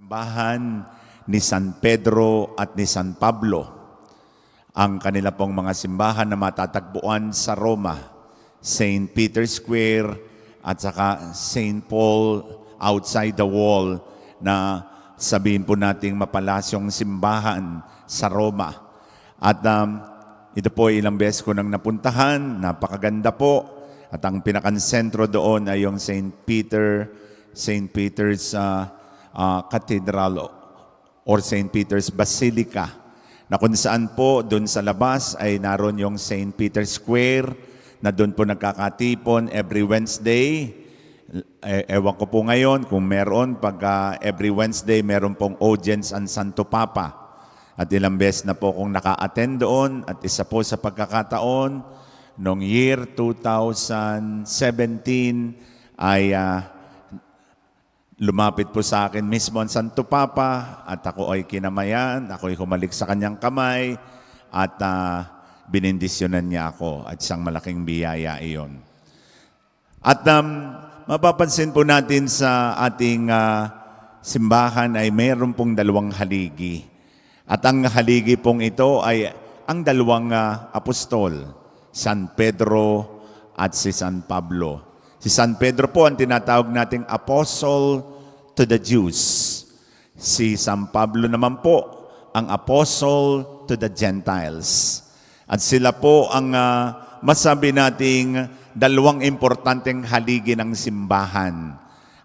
Simbahan ni San Pedro at ni San Pablo. Ang kanila pong mga simbahan na matatagpuan sa Roma, St. Peter's Square at saka St. Paul outside the wall, na sabihin po nating mapalasyong simbahan sa Roma. At ito po ilang beses ko nang napuntahan, napakaganda po. At ang pinakansentro doon ay yung St. Peter's Cathedral or St. Peter's Basilica, na kung saan po doon sa labas ay naroon yung St. Peter's Square, na doon po nagkakatipon every Wednesday. Ewan ko po ngayon kung meron, pag every Wednesday meron pong audience ang Santo Papa. At ilang beses na po kung naka-attend doon, at isa po sa pagkakataon, noong year 2017 ay lumapit po sa akin mismo ang Santo Papa, at ako ay kinamayan, ako ay humalik sa kanyang kamay, at binindisyonan niya ako, at isang malaking biyaya iyon. At mapapansin po natin sa ating simbahan ay mayroon pong dalawang haligi. At ang haligi pong ito ay ang dalawang apostol, San Pedro at si San Pablo. Si San Pedro po ang tinatawag nating apostle to the Jews. Si San Pablo naman po ang apostle to the Gentiles. At sila po ang masabi nating dalawang importanteng haligi ng simbahan.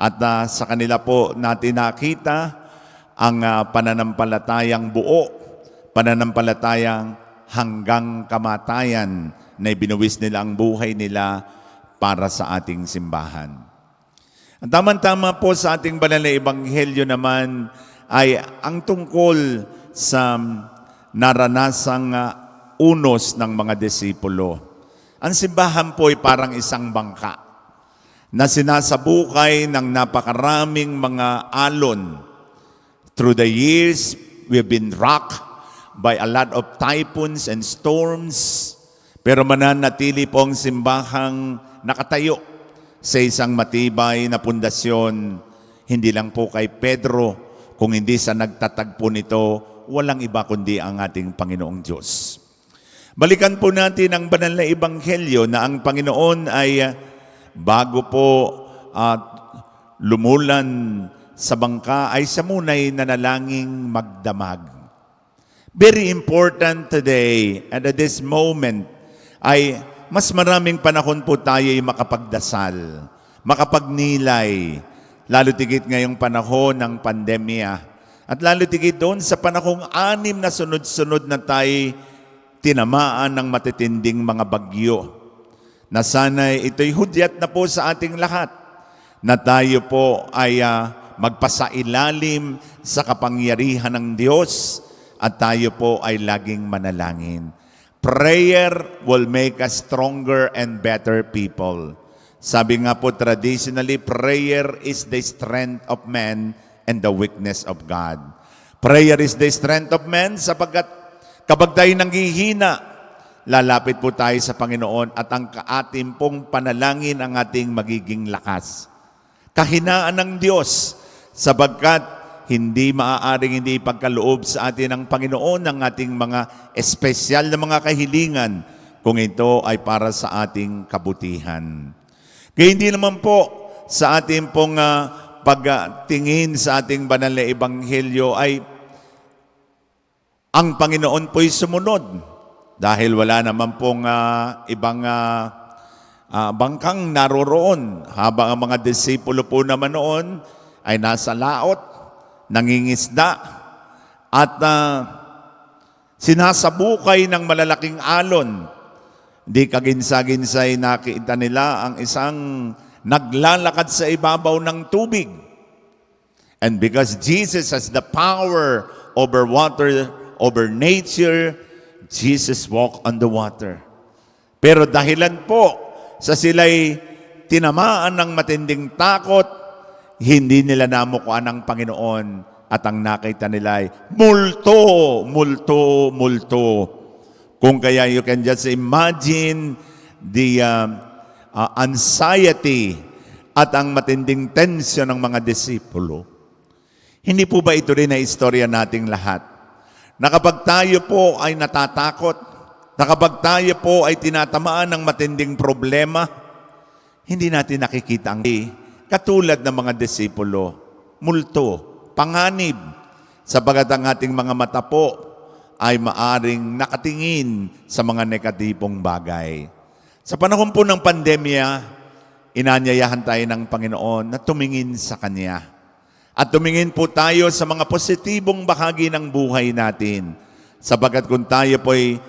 At sa kanila po natin nakita ang pananampalatayang buo, pananampalatayang hanggang kamatayan, na ibinuwis nila ang buhay nila para sa ating simbahan. Ang tamang-tama po sa ating banal na ebanghelyo naman ay ang tungkol sa naranasang unos ng mga disipulo. Ang simbahan po ay parang isang bangka na sinasabukay ng napakaraming mga alon. Through the years, we've been rocked by a lot of typhoons and storms, pero mananatili po ang simbahang nakatayo sa isang matibay na pundasyon, hindi lang po kay Pedro, kung hindi sa nagtatagpo nito, walang iba kundi ang ating Panginoong Diyos. Balikan po natin ang banal na ebanghelyo na ang Panginoon ay bago po lumulan sa bangka ay siya muna'y nanalangin magdamag. Very important today and at this moment ay mas maraming panahon po tayo ay makapagdasal, makapagnilay, lalo tigit ngayong panahon ng pandemya. At lalo tigit doon sa panahong 6 na sunod-sunod na tayo tinamaan ng matitinding mga bagyo, na sana'y ito'y hudyat na po sa ating lahat, na tayo po ay magpasailalim sa kapangyarihan ng Diyos, at tayo po ay laging manalangin. Prayer will make us stronger and better people. Sabi nga po traditionally, prayer is the strength of man and the weakness of God. Prayer is the strength of man sapagkat kapag tayo nanghihina, lalapit po tayo sa Panginoon at ang ating pong panalangin ang ating magiging lakas. Kahinaan ng Diyos sapagkat hindi maaaring hindi ipagkaloob sa atin ng Panginoon ang ating mga espesyal na mga kahilingan kung ito ay para sa ating kabutihan. Kaya hindi naman po sa ating pong pagtingin sa ating banal na ebanghelyo ay ang Panginoon po'y sumunod dahil wala naman pong ibang bangkang naroroon, habang ang mga disipulo po naman noon ay nasa laot, nangingisda, at sinasabukay ng malalaking alon. Di kaginsa-ginsay nakita nila ang isang naglalakad sa ibabaw ng tubig. And because Jesus has the power over water, over nature, Jesus walked on the water. Pero dahilan po sa sila'y tinamaan ng matinding takot, hindi nila namukuan ng Panginoon, at ang nakita nila ay multo, multo, multo. Kung kaya you can just imagine the anxiety at ang matinding tensyon ng mga disipulo. Hindi po ba ito rin na istorya nating lahat? Na kapag tayo po ay natatakot, na kapag tayo po ay tinatamaan ng matinding problema, hindi natin nakikita ang katulad ng mga disipulo, multo, panganib, sapagat ang ating mga mata po ay maaring nakatingin sa mga negatibong bagay. Sa panahon po ng pandemya, inanyayahan tayo ng Panginoon na tumingin sa Kanya. At tumingin po tayo sa mga positibong bahagi ng buhay natin. Sapagat kung tayo po'y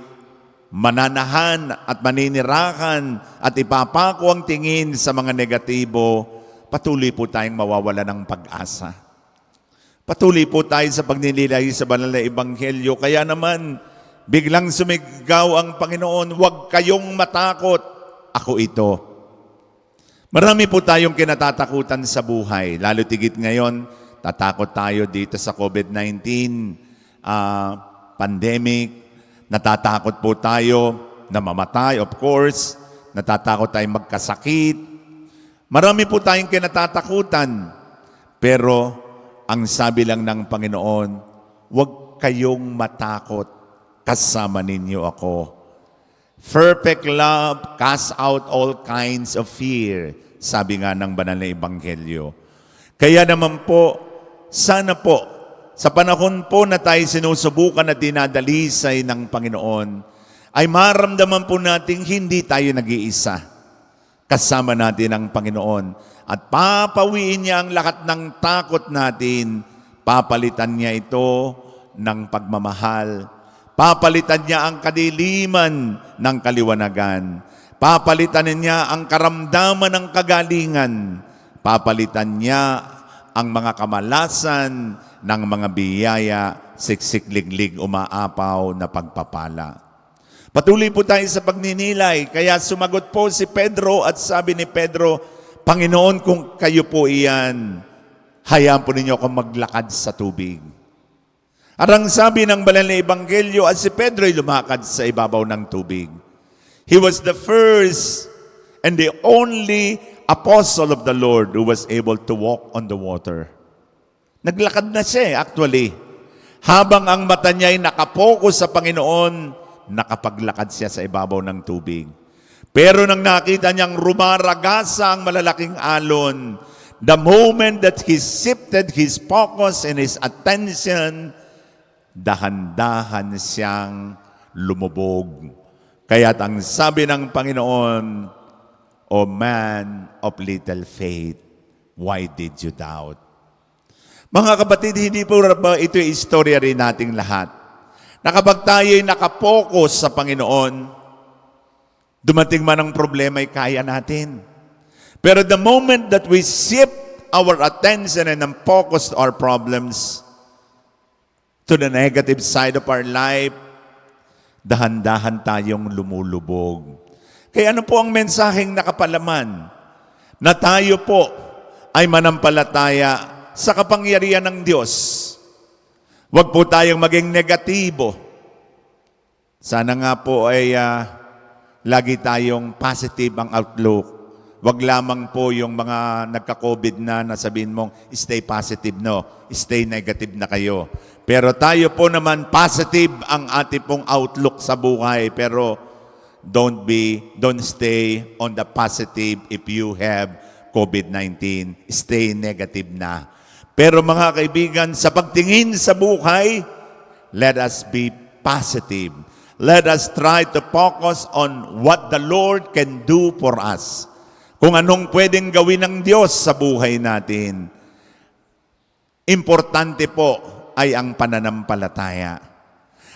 mananahan at maninirakan at ipapako ang tingin sa mga negatibo, patuloy po tayong mawawala ng pag-asa. Patuloy po tayo sa pagninilay sa banal na Ebanghelyo. Kaya naman, biglang sumigaw ang Panginoon, huwag kayong matakot, ako ito. Marami po tayong kinatatakutan sa buhay. Lalo tigit ngayon, tatakot tayo dito sa COVID-19 pandemic. Natatakot po tayo na mamatay, of course. Natatakot tayong magkasakit. Marami po tayong kinatatakutan. Pero ang sabi lang ng Panginoon, huwag kayong matakot, kasama ninyo ako. Perfect love casts out all kinds of fear, sabi nga ng banal na Ebanghelyo. Kaya naman po, sana po, sa panahon po na tayo sinusubukan at dinadalisay ng Panginoon, ay maramdaman po natin hindi tayo nag-iisa. Kasama natin ang Panginoon at papawiin niya ang lahat ng takot natin. Papalitan niya ito ng pagmamahal. Papalitan niya ang kadiliman ng kaliwanagan. Papalitan niya ang karamdaman ng kagalingan. Papalitan niya ang mga kamalasan ng mga biyaya, siksik-liglig, umaapaw na pagpapala. Patuloy po tayo sa pagninilay. Kaya sumagot po si Pedro at sabi ni Pedro, Panginoon, kung kayo po iyan, hayaan po ninyo akong maglakad sa tubig. Arang sabi ng banal na Ebanghelyo at si Pedro ay lumakad sa ibabaw ng tubig. He was the first and the only apostle of the Lord who was able to walk on the water. Naglakad na siya actually. Habang ang mata niya ay nakapokus sa Panginoon, nakapaglakad siya sa ibabaw ng tubig. Pero nang nakita niyang rumaragasa ang malalaking alon, the moment that he shifted his focus and his attention, dahan-dahan siyang lumubog. Kaya't ang sabi ng Panginoon, O man of little faith, why did you doubt? Mga kapatid, hindi po ba ito yung istorya rin nating lahat? Na kapag tayo'y nakapokus sa Panginoon, dumating man ang problema ay kaya natin. Pero the moment that we shift our attention and focus our problems to the negative side of our life, dahan-dahan tayong lumulubog. Kaya ano po ang mensaheng nakapalaman? Na tayo po ay manampalataya sa kapangyarihan ng Diyos. Huwag po tayong maging negatibo. Sana nga po ay lagi tayong positive ang outlook. Huwag lamang po yung mga nagka-COVID na nasabihin mong stay positive, no. Stay negative na kayo. Pero tayo po naman positive ang ating pong outlook sa buhay. Pero don't stay on the positive if you have COVID-19. Stay negative na. Pero mga kaibigan, sa pagtingin sa buhay, let us be positive. Let us try to focus on what the Lord can do for us. Kung anong pwedeng gawin ng Diyos sa buhay natin. Importante po ay ang pananampalataya.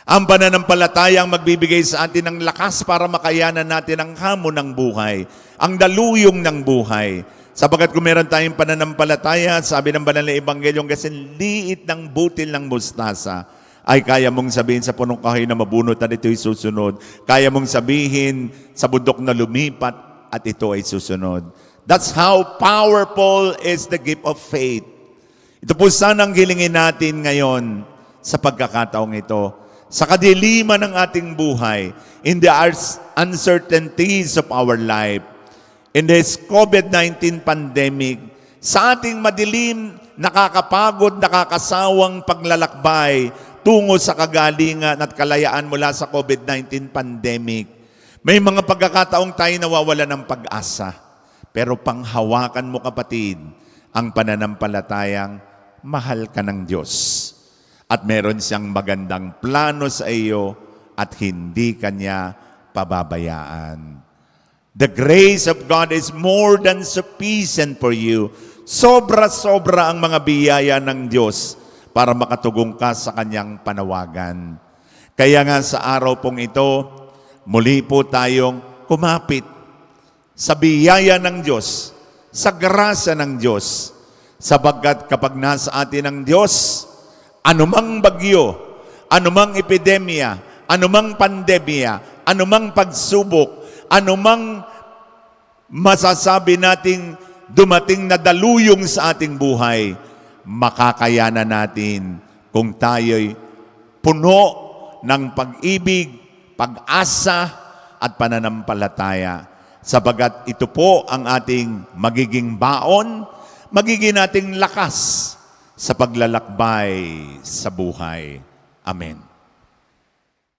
Ang pananampalataya ang magbibigay sa atin ng lakas para makayanan natin ang hamon ng buhay, ang daluyong ng buhay. Sapagat kung meron tayong pananampalataya, sabi ng banal na Ebanghelyo, kasi liit ng butil ng mustasa, ay kaya mong sabihin sa punong kahoy na mabunot at ito'y susunod. Kaya mong sabihin sa bundok na lumipat at ito ay susunod. That's how powerful is the gift of faith. Ito po sanang hilingin natin ngayon sa pagkakataong ito. Sa kadiliman ng ating buhay, in the uncertainties of our life, in this COVID-19 pandemic, sa ating madilim nakakapagod, nakakasawang paglalakbay tungo sa kagalingan at kalayaan mula sa COVID-19 pandemic. May mga pagkakataong tayo nawawala ng pag-asa. Pero panghawakan mo, kapatid, ang pananampalatayang mahal ka ng Diyos. At meron siyang magandang plano sa iyo at hindi kanya pababayaan. The grace of God is more than sufficient for you. Sobra-sobra ang mga biyaya ng Diyos para makatugong ka sa kanyang panawagan. Kaya nga sa araw pong ito, muli po tayong kumapit sa biyaya ng Diyos, sa grasya ng Diyos, sapagkat kapag nasa atin ang Diyos, anumang bagyo, anumang epidemya, anumang pandemya, anumang pagsubok, anumang masasabi nating dumating na daluyong sa ating buhay, makakayanan natin kung tayo'y puno ng pag-ibig, pag-asa at pananampalataya. Sabagat ito po ang ating magiging baon, magiging ating lakas sa paglalakbay sa buhay. Amen.